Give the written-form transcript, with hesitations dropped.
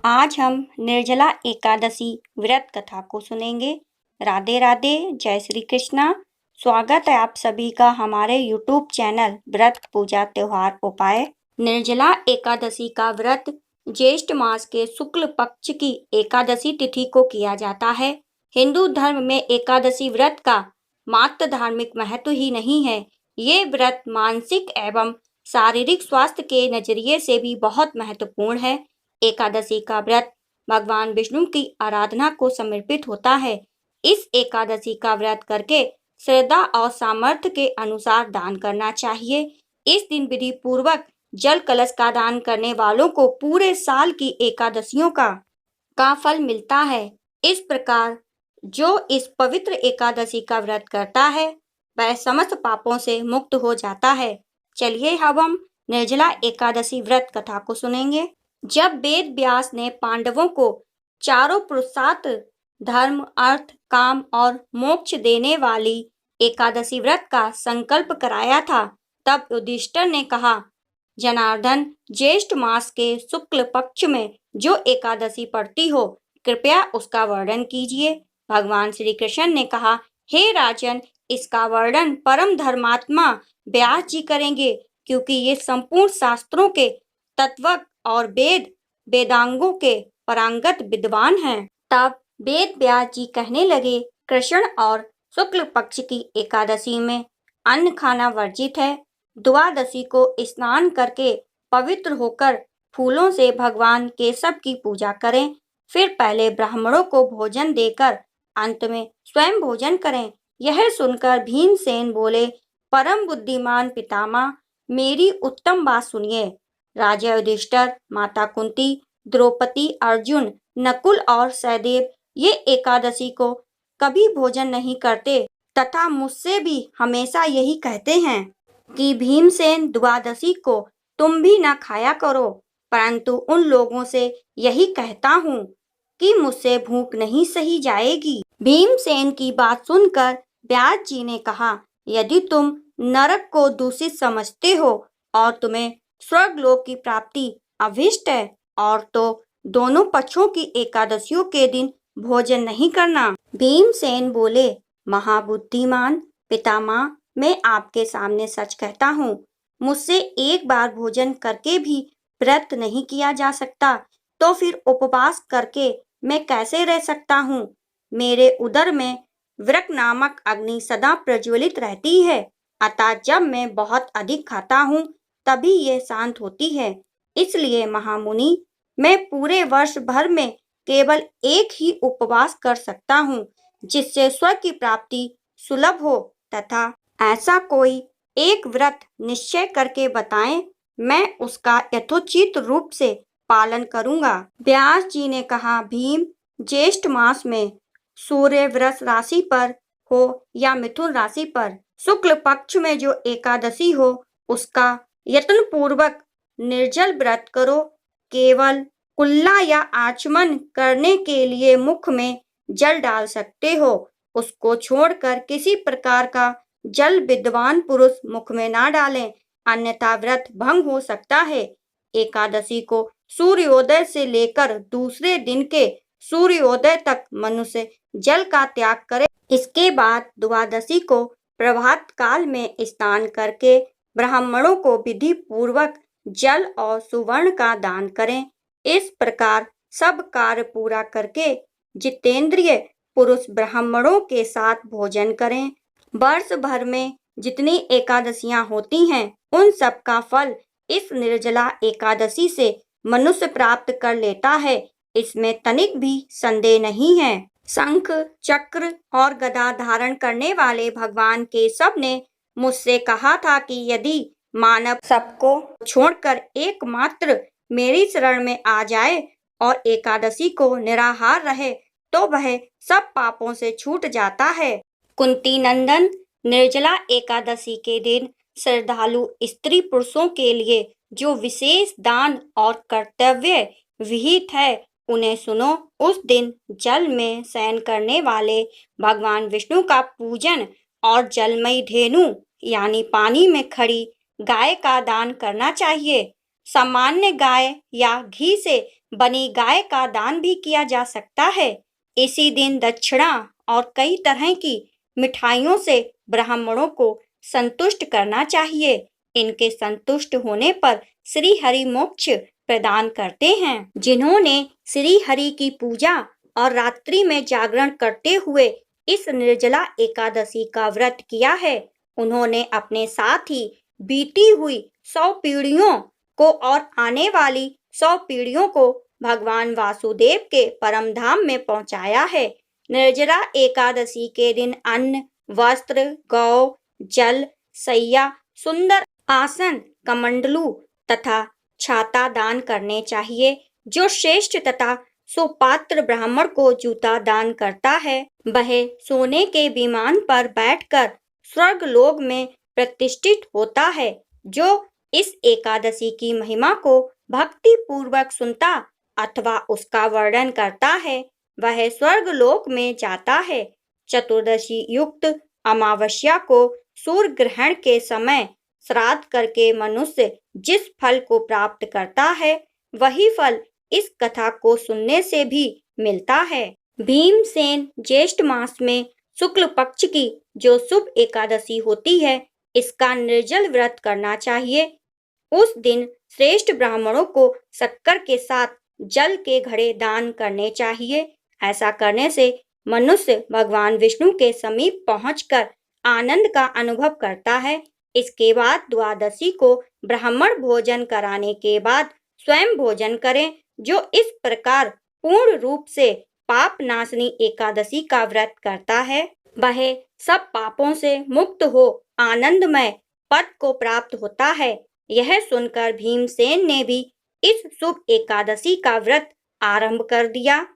आज हम निर्जला एकादशी व्रत कथा को सुनेंगे। राधे राधे, जय श्री कृष्णा। स्वागत है आप सभी का हमारे YouTube चैनल व्रत पूजा त्योहार उपाय। निर्जला एकादशी का व्रत ज्येष्ठ मास के शुक्ल पक्ष की एकादशी तिथि को किया जाता है। हिंदू धर्म में एकादशी व्रत का मात्र धार्मिक महत्व ही नहीं है, ये व्रत मानसिक एवं शारीरिक स्वास्थ्य के नजरिए से भी बहुत महत्वपूर्ण है। एकादशी का व्रत भगवान विष्णु की आराधना को समर्पित होता है। इस एकादशी का व्रत करके श्रद्धा और सामर्थ्य के अनुसार दान करना चाहिए। इस दिन विधि पूर्वक जल कलश का दान करने वालों को पूरे साल की एकादशियों का फल मिलता है। इस प्रकार जो इस पवित्र एकादशी का व्रत करता है वह समस्त पापों से मुक्त हो जाता है। चलिए अब हम निर्जला एकादशी व्रत कथा को सुनेंगे। जब वेद व्यास ने पांडवों को चारों पुरुषार्थ धर्म, अर्थ, काम और मोक्ष देने वाली एकादशी व्रत का संकल्प कराया था, तब युधिष्ठिर ने कहा, जनार्दन, ज्येष्ठ मास के शुक्ल पक्ष में जो एकादशी पड़ती हो, कृपया उसका वर्णन कीजिए। भगवान श्री कृष्ण ने कहा, हे राजन, इसका वर्णन परम धर्मात्मा व्यास जी करेंगे, क्योंकि ये संपूर्ण शास्त्रों के तत्व और वेदांगों के पारंगत विद्वान हैं। तब वेद व्यास जी कहने लगे, कृष्ण और शुक्ल पक्ष की एकादशी में अन्न खाना वर्जित है। द्वादशी को स्नान करके पवित्र होकर फूलों से भगवान केशव की पूजा करें। फिर पहले ब्राह्मणों को भोजन देकर अंत में स्वयं भोजन करें। यह सुनकर भीमसेन बोले, परम बुद्धिमान पितामह, मेरी उत्तम बात सुनिए। राजा युधिष्ठिर, माता कुंती, द्रौपदी, अर्जुन, नकुल और सहदेव ये एकादशी को कभी भोजन नहीं करते तथा मुझसे भी हमेशा यही कहते हैं कि भीमसेन, द्वादशी को तुम भी न खाया करो, परंतु उन लोगों से यही कहता हूँ कि मुझसे भूख नहीं सही जाएगी। भीमसेन की बात सुनकर व्यास जी ने कहा, यदि तुम नरक को दूषित समझते हो और तुम्हें स्वर्गलोक की प्राप्ति अभिष्ट है और तो दोनों पक्षों की एकादशियों के दिन भोजन नहीं करना। भीमसेन बोले, महाबुद्धिमान पितामह, मैं आपके सामने सच कहता हूँ, मुझसे एक बार भोजन करके भी व्रत नहीं किया जा सकता, तो फिर उपवास करके मैं कैसे रह सकता हूँ। मेरे उदर में वृक नामक अग्नि सदा प्रज्वलित रहती है, अतः जब मैं बहुत अधिक खाता हूँ तभी ये शांत होती है। इसलिए महामुनि, मैं पूरे वर्ष भर में केवल एक ही उपवास कर सकता हूँ, जिससे स्वर्ग की प्राप्ति सुलभ हो, तथा ऐसा कोई एक व्रत निश्चय करके बताएं, मैं उसका यथोचित रूप से पालन करूँगा। व्यास जी ने कहा, भीम, ज्येष्ठ मास में सूर्य वृष राशि पर हो या मिथुन राशि पर शुक्ल पक्ष में जो एकादशी हो, उसका यत्न पूर्वक निर्जल व्रत करो। केवल कुल्ला या आचमन करने के लिए मुख में जल डाल सकते हो, उसको छोड़कर किसी प्रकार का जल विद्वान पुरुष मुख में ना डालें, अन्यथा व्रत भंग हो सकता है। एकादशी को सूर्योदय से लेकर दूसरे दिन के सूर्योदय तक मनुष्य जल का त्याग करे। इसके बाद द्वादशी को प्रभात काल में स्नान करके ब्राह्मणों को विधि पूर्वक जल और सुवर्ण का दान करें। इस प्रकार सब कार्य पूरा करके जितेंद्रिय पुरुष ब्राह्मणों के साथ भोजन करें। वर्ष भर में जितनी एकादशियां होती हैं, उन सब का फल इस निर्जला एकादशी से मनुष्य प्राप्त कर लेता है, इसमें तनिक भी संदेह नहीं है। शंख, चक्र और गदा धारण करने वाले भगवान केशव ने मुझसे कहा था कि यदि मानव सबको छोड़कर एकमात्र मेरी शरण में आ जाए और एकादशी को निराहार रहे, तो वह सब पापों से छूट जाता है। कुंती नंदन, निर्जला एकादशी के दिन श्रद्धालु स्त्री पुरुषों के लिए जो विशेष दान और कर्तव्य विहित है, उन्हें सुनो। उस दिन जल में शयन करने वाले भगवान विष्णु का पूजन और जलमयी धेनु यानी पानी में खड़ी गाय का दान करना चाहिए। सामान्य गाय या घी से बनी गाय का दान भी किया जा सकता है। इसी दिन दक्षिणा और कई तरह की मिठाइयों से ब्राह्मणों को संतुष्ट करना चाहिए। इनके संतुष्ट होने पर श्री हरि मोक्ष प्रदान करते हैं। जिन्होंने श्री हरि की पूजा और रात्रि में जागरण करते हुए इस निर्जला एकादशी का व्रत किया है, उन्होंने अपने साथ ही बीती हुई 100 पीढ़ियों को और आने वाली 100 पीढ़ियों को भगवान वासुदेव के परम धाम में पहुंचाया है। निर्जला एकादशी के दिन अन्न, वस्त्र, गौ, जल, सैया, सुंदर आसन, कमंडलू तथा छाता दान करने चाहिए। जो श्रेष्ठ तथा सुपात्र ब्राह्मण को जूता दान करता है, वह सोने के विमान पर बैठकर स्वर्ग लोक में प्रतिष्ठित होता है। जो इस एकादशी की महिमा को भक्ति पूर्वक सुनता अथवा उसका वर्णन करता है, वह स्वर्ग लोक में जाता है। चतुर्दशी युक्त अमावस्या को सूर्य ग्रहण के समय श्राद्ध करके मनुष्य जिस फल को प्राप्त करता है, वही फल इस कथा को सुनने से भी मिलता है। भीमसेन ज्येष्ठ मास में शुक्ल पक्ष की जो शुभ एकादशी होती है, इसका निर्जल व्रत करना चाहिए। उस दिन श्रेष्ठ ब्राह्मणों को शक्कर के साथ जल के घड़े दान करने चाहिए। ऐसा करने से मनुष्य भगवान विष्णु के समीप पहुंचकर आनंद का अनुभव करता है। इसके बाद द्वादशी को ब्राह्मण भोजन कराने के बाद स्वयं भोजन करें। जो इस प्रकार पूर्ण रूप से पाप नाशनी एकादशी का व्रत करता है, वह सब पापों से मुक्त हो आनंदमय पद को प्राप्त होता है। यह सुनकर भीमसेन ने भी इस शुभ एकादशी का व्रत आरंभ कर दिया।